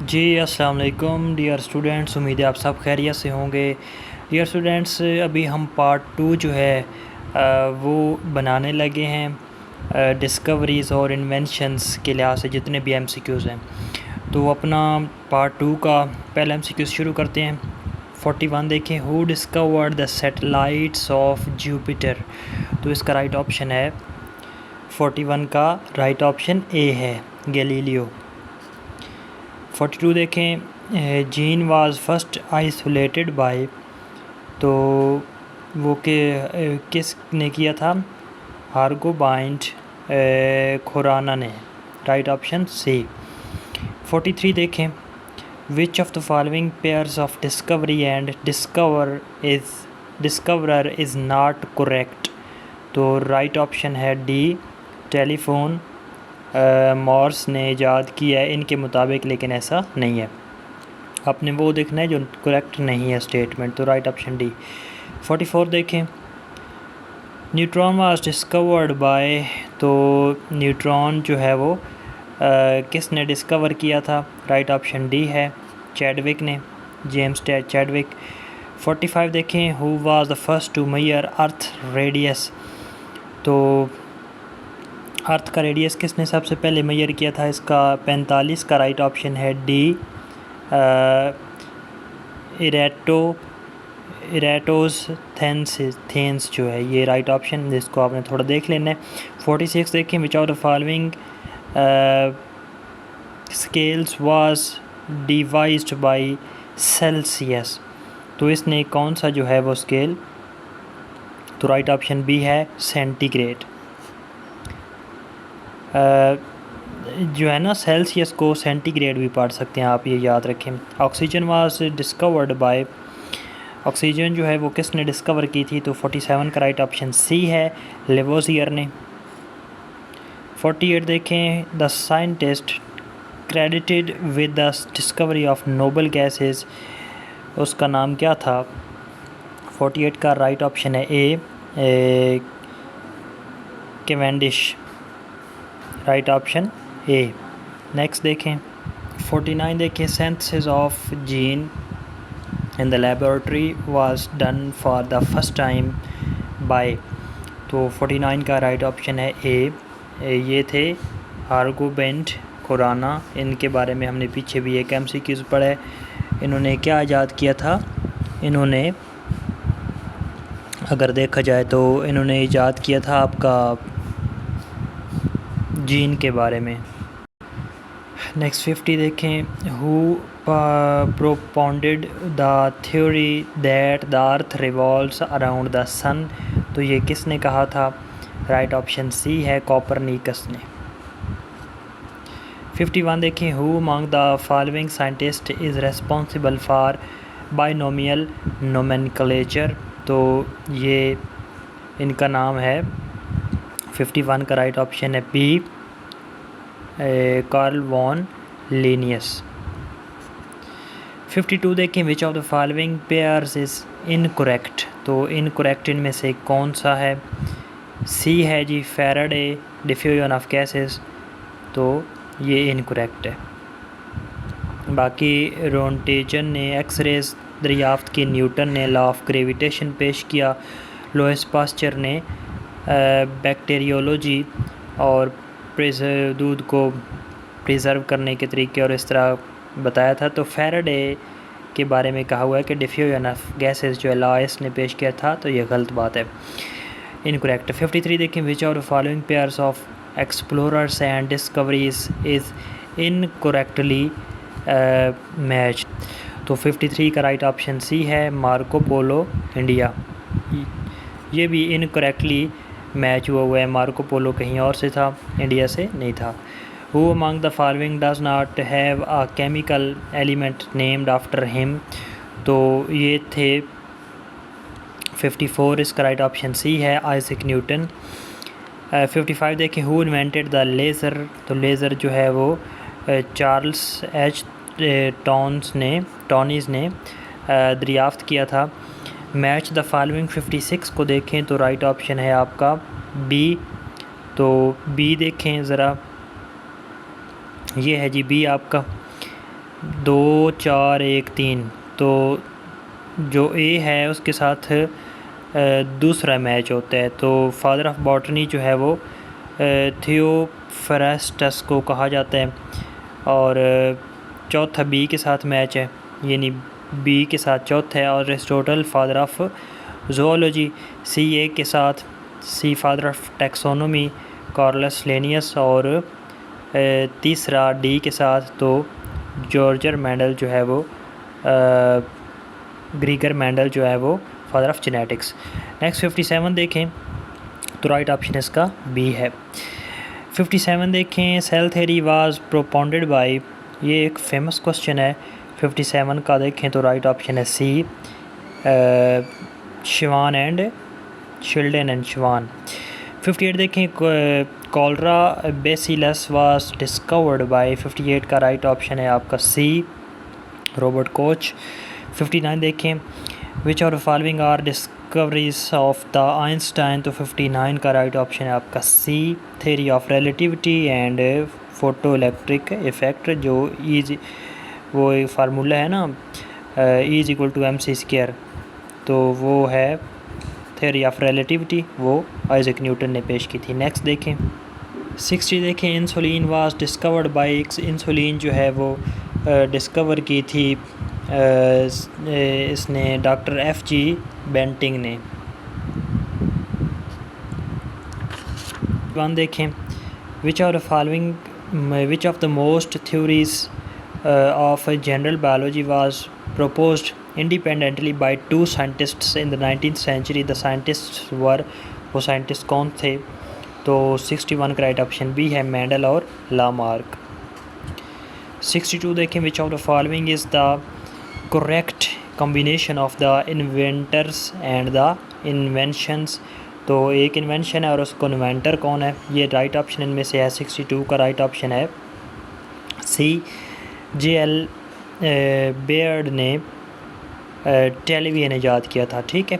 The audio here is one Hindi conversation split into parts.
जी अस्सलाम वालेकुम डियर स्टूडेंट्स, उम्मीद है आप सब खैरियत से होंगे। डियर स्टूडेंट्स, अभी हम पार्ट 2 जो है वो बनाने लगे हैं डिस्कवरीज़ और इन्वेंशंस के लिहाज से जितने भी एमसीक्यूज़ हैं। तो अपना पार्ट 2 का पहला एमसीक्यू शुरू करते हैं। 41 देखें, who discovered the satellites of Jupiter. तो इसका राइट ऑप्शन है 41 का राइट ऑप्शन ए है, गैलीलियो। 42 देखें, gene was first isolated by. तो वो किस ने किया था? हार्गोबाइंड खुराना ने। Right option C. 43 देखें, which of the following pairs of discovery and discoverer is not correct. तो राइट ऑप्शन है डी, टेलीफोन मॉर्स ने ईजाद किया है इनके मुताबिक, लेकिन ऐसा नहीं है। आपने वो देखना है जो करेक्ट नहीं है स्टेटमेंट। तो राइट ऑप्शन डी। 44 देखें, न्यूट्रॉन वाज डिस्कवर्ड बाय। तो न्यूट्रॉन जो है वो किसने डिस्कवर किया था? राइट ऑप्शन डी है, चैडविक ने, जेम्स चैडविक। 45 देखें, who was the first to measure earth radius. तो अर्थ का रेडियस किसने सबसे पहले मेजर किया था? इसका 45 का राइट ऑप्शन है डी, इरेटोस्थेंस जो है ये राइट ऑप्शन, जिसको आपने थोड़ा देख लेना है। 46 देखें, which out the following scales was devised by Celsius. तो इसने कौन सा जो है वो स्केल? तो राइट ऑप्शन बी है, सेंटीग्रेड। जो है ना, सेल्सियस को सेंटीग्रेड भी पढ़ सकते हैं आप, ये याद रखें। Oxygen was discovered bye. Oxygen जो है वो किसने डिस्कवर की थी? तो 47 का राइट ऑप्शन सी है, लेवोजियर ने। 48 देखें, the scientist credited with the discovery of noble gases, उसका नाम क्या था? 48 का राइट ऑप्शन है a, Cavendish. Right option a. Next देखें, 49 देखें, synthesis of gene in the laboratory was done for the first time by. तो 49 का राइट ऑप्शन है ए, ये थे हार्गोबेंड खुराना। इनके बारे में हमने पीछे भी एक एमसीक्यूज़ पढ़ा है। इन्होंने क्या ईजाद किया था? इन्होंने, अगर देखा जाए तो इन्होंने ईजाद किया था आपका जीन के बारे में। नेक्स्ट 50 देखें, who propounded the theory that the earth revolves around the sun. तो ये किसने कहा था? राइट ऑप्शन सी है, कोपरनिकस ने। 51 देखें, who among the following scientist is responsible for binomial nomenclature. तो ये इनका नाम है, 51 का राइट ऑप्शन है बी, कार्ल वॉन लीनियस। 52 देखें, which of the following pairs is incorrect. तो इनकरेक्ट इनमें से कौन सा है? सी है जी, फैराडे डिफ्यूजन ऑफ गैसेस। तो ये इनकरेक्ट है। बाकी रोन्टेजन ने एक्सरेज दरियाफ्त की, न्यूटन ने लॉ ऑफ ग्रेविटेशन पेश किया, लोइस पास्चर ने बैक्टीरियोलॉजी और दूध को प्रिजर्व करने के तरीके और इस तरह बताया था। तो फैराडे के बारे में कहा हुआ है कि डिफ्यूजन ऑफ गैसेस जो है लॉइस ने पेश किया था, तो ये गलत बात है, इनकरेक्ट। 53 देखें, which are the following pairs of explorers and discoveries is incorrectly match. तो 53 का राइट ऑप्शन सी है, मार्को पोलो इंडिया। ये भी इनकरेक्टली मैच हुआ है, मार्को पोलो कहीं और से था, इंडिया से नहीं था। Who among the following does not have a chemical element named after him. तो ये थे 54, इसका राइट ऑप्शन सी है, आइजैक न्यूटन। 55 देखें, हु इन्वेंटेड द लेज़र। तो लेज़र जो है वो चार्ल्स एच टॉनीज़ ने दरियाफ्त किया था। मैच द फॉलोइंग 56 को देखें तो राइट ऑप्शन है आपका बी। तो बी देखें ज़रा, ये है जी बी आपका। 2 4 1 3। तो जो ए है उसके साथ दूसरा मैच होता है। तो फादर ऑफ बॉटनी जो है वो थियोफ्रास्टस को कहा जाता है। और चौथा बी के साथ मैच है, यानी बी के साथ चौथा है। और Aristotle father of zoology. C A के साथ C father of taxonomy Carolus Linnaeus. और तीसरा डी के साथ तो जॉर्जर मैंडल जो है वो ग्रीगर मैंडल जो है वो फादर ऑफ जेनेटिक्स। नेक्स्ट 57 देखें तो राइट ऑप्शन इसका बी है। 57 देखें, cell theory was propounded by, ये एक फेमस क्वेश्चन है। 57 का देखें तो राइट ऑप्शन है सी, शिवान एंड शिल्डन एंड शिवान। 58 देखें, cholera bacillus was discovered bye. 58 का राइट ऑप्शन है आपका सी, रॉबर्ट कोच। 59 देखें, which are the following are discoveries of the Einstein. तो 59 का राइट ऑप्शन है आपका C, theory of relativity and photo electric effect. जो ईज वो एक फार्मूला है ना, इज इक्वल टू mc², तो वो है थ्योरी ऑफ रिलेटिविटी, वो आइजैक न्यूटन ने पेश की थी। नेक्स्ट देखें 60 देखें, insulin was discovered bye. Insulin जो है वो डिस्कवर की थी इसने डॉक्टर F.G. बेंटिंग ने। वन देखें, which are the following, which of the most theories of general biology was proposed independently by two scientists in the 19th century. The scientists were, वो साइंटिस्ट कौन थे? तो 61 का राइट ऑप्शन बी है, मेंडल और लामार्क। 62 देखें, which of the following is the correct combination of the inventors and the inventions. तो एक इन्वेंशन है और उसको इन्वेंटर कौन है, ये राइट ऑप्शन इनमें से है। 62 का राइट ऑप्शन है सी, J.L. बेयर्ड ने टेलीविजन ईजाद किया था। ठीक है,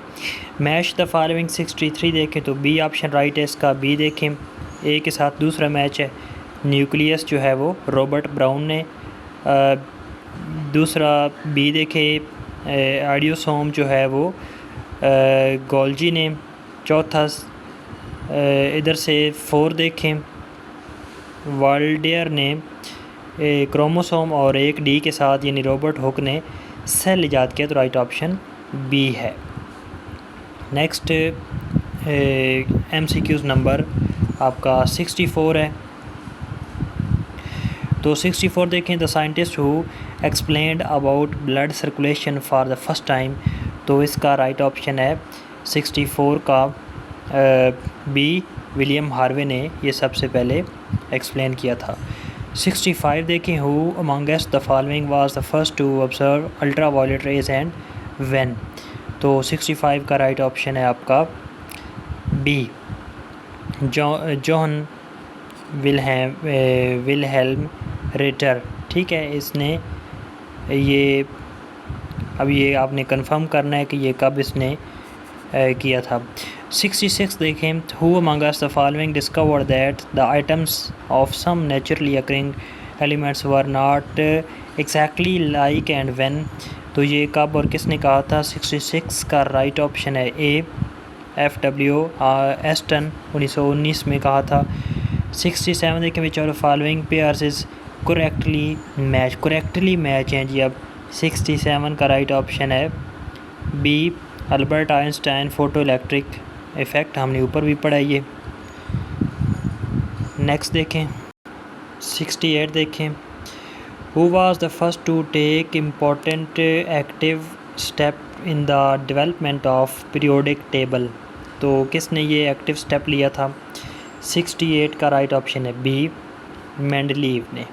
मैच द फॉलोइंग। 63 देखें तो बी ऑप्शन राइट है इसका। बी देखें, ए के साथ दूसरा मैच है, न्यूक्लियस जो है वो रॉबर्ट ब्राउन ने। दूसरा बी देखें, आडियोसोम जो है वो गोल्जी ने। चौथा इधर से 4 देखें, वाल्डियर ने क्रोमोसोम। और एक डी के साथ यानी रॉबर्ट हुक ने सेल ईजाद किया, तो राइट ऑप्शन बी है। नेक्स्ट MCQs नंबर आपका 64 है। तो 64 देखें, the scientist who explained about blood circulation for the first time. तो इसका राइट ऑप्शन है 64 का बी, विलियम हार्वे ने ये सबसे पहले एक्सप्लेन किया था। 65 देखें, who amongst the following was the first to observe ultraviolet rays and when. तो 65 का राइट ऑप्शन है आपका बी, जॉन विलहेल्म रिटर। ठीक है, इसने ये, अब ये आपने कंफर्म करना है कि ये कब इसने किया था। 66 देखें, who amongst the following discovered that the items of some naturally occurring elements were not exactly like and when. तो ये कब और किसने कहा था? 66 का राइट ऑप्शन है ए, F.W. एस्टन 1919 में कहा था। 67 देखें, which are following pairs is correctly match हैं जी। अब 67 का राइट ऑप्शन है B, Albert Einstein photo electric effect, हमने ऊपर भी पढ़ा ये। नेक्स्ट देखें 68 देखें, who was the first to take important active step in the development of periodic table. तो किसने ये एक्टिव स्टेप लिया था? 68 का राइट ऑप्शन है बी, मेंडलीव ने।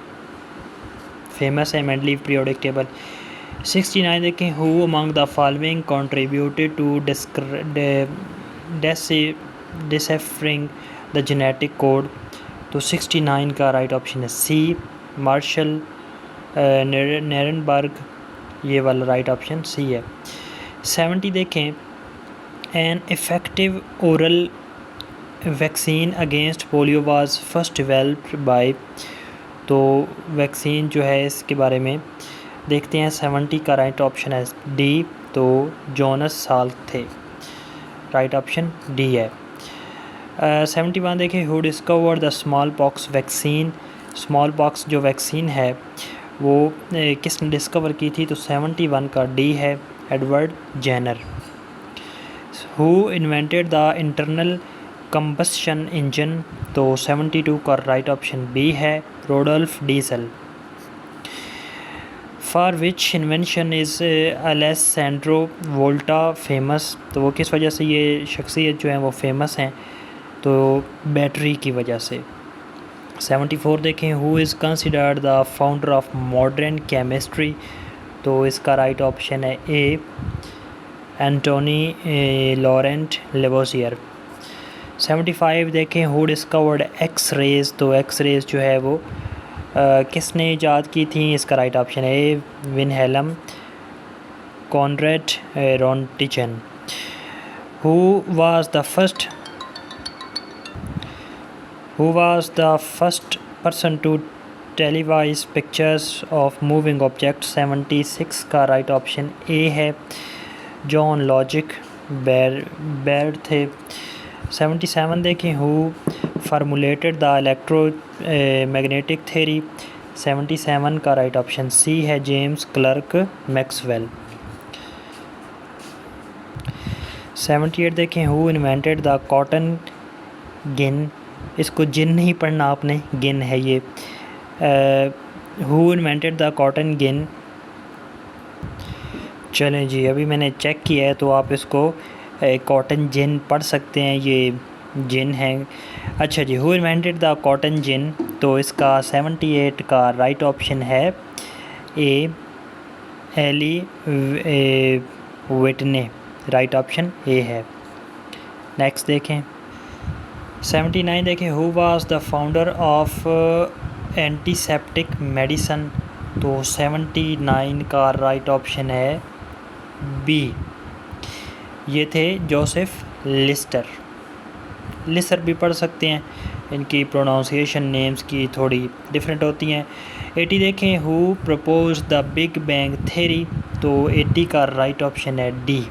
फेमस है मेंडलीव पीरियोडिक टेबल। 69 देखें, who among the following contributed to deciphering the genetic code. तो 69 का राइट ऑप्शन है सी, मार्शल नेरनबर्ग, ये वाला राइट ऑप्शन सी है। 70 देखें, an effective oral vaccine against polio was first developed by. तो वैक्सीन जो है इसके बारे में देखते हैं 70 का राइट ऑप्शन है डी, तो जोनस साल्क थे। राइट ऑप्शन डी है। 71 देखिए, who discover the smallpox vaccine. Smallpox जो वैक्सीन है वो किसने डिस्कवर की थी, तो 71 का डी है, Edward Jenner. Who invented the internal combustion engine, तो 72 का राइट ऑप्शन बी है, Rudolf Diesel. For which invention is Alessandro Volta famous, तो वो किस वजह से ये शख्सियत जो है वो फेमस हैं, तो बैटरी की वजह से। 74 देखें, who is considered the founder of modern chemistry, तो इसका राइट ऑप्शन है ए, एंटोनी लॉरेंट लेवोसियर। 75 देखें, हु डिस्कवर्ड एक्स रेज़, तो एक्स रेज़ जो है वो किसने ईजाद की थी, इसका राइट ऑप्शन है A, Wilhelm Conrad Roentgen. Who was the first person to televise pictures of moving objects, 76 का राइट ऑप्शन ए है, जॉन लॉजिक बैर्ड थे। 77 देखें, who formulated the electro magnetic theory, 77 का राइट ऑप्शन सी है, जेम्स क्लर्क मैक्सवेल। 78 देखें, who invented the cotton gin, इसको जिन नहीं पढ़ना आपने, गिन है ये। Who invented the cotton gin, चलें जी, अभी मैंने चेक किया है तो आप इसको कॉटन जिन पढ़ सकते हैं, ये जिन है। अच्छा जी, who invented the cotton gin, तो इसका 78 का राइट ऑप्शन है A, Eli Whitney. Right option A है। नेक्स्ट देखें 79 देखें, who was the founder of antiseptic medicine, तो 79 का राइट ऑप्शन है बी, ये थे जोसेफ लिस्टर। लिस्टर भी पढ़ सकते हैं, इनकी प्रोनाउंसिएशन नेम्स की थोड़ी डिफरेंट होती हैं। 80 देखें, who propose the big bang theory, तो 80 का राइट ऑप्शन है डी,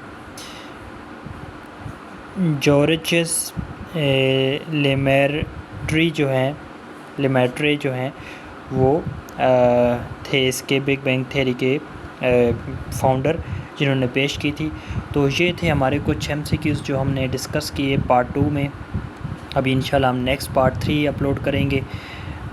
जॉर्ज लेमेट्री जो हैं वो थे इसके बिग बैंग थ्योरी के फाउंडर, जिन्होंने पेश की थी। तो ये थे हमारे कुछ MCQs जो हमने डिस्कस किए पार्ट 2 में। अभी इंशाल्लाह हम नेक्स्ट पार्ट 3 अपलोड करेंगे।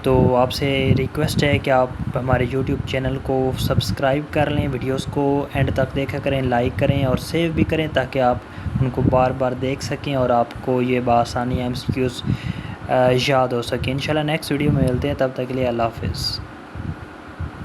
तो आपसे रिक्वेस्ट है कि आप हमारे YouTube चैनल को सब्सक्राइब कर लें, वीडियोस को एंड तक देखा करें, लाइक करें और सेव भी करें, ताकि आप उनको बार बार देख सकें और आपको ये बआसानी MCQs याद हो सके। इंशाल्लाह नेक्स्ट वीडियो में मिलते हैं, तब तक के लिए अल्लाह हाफ़िज़।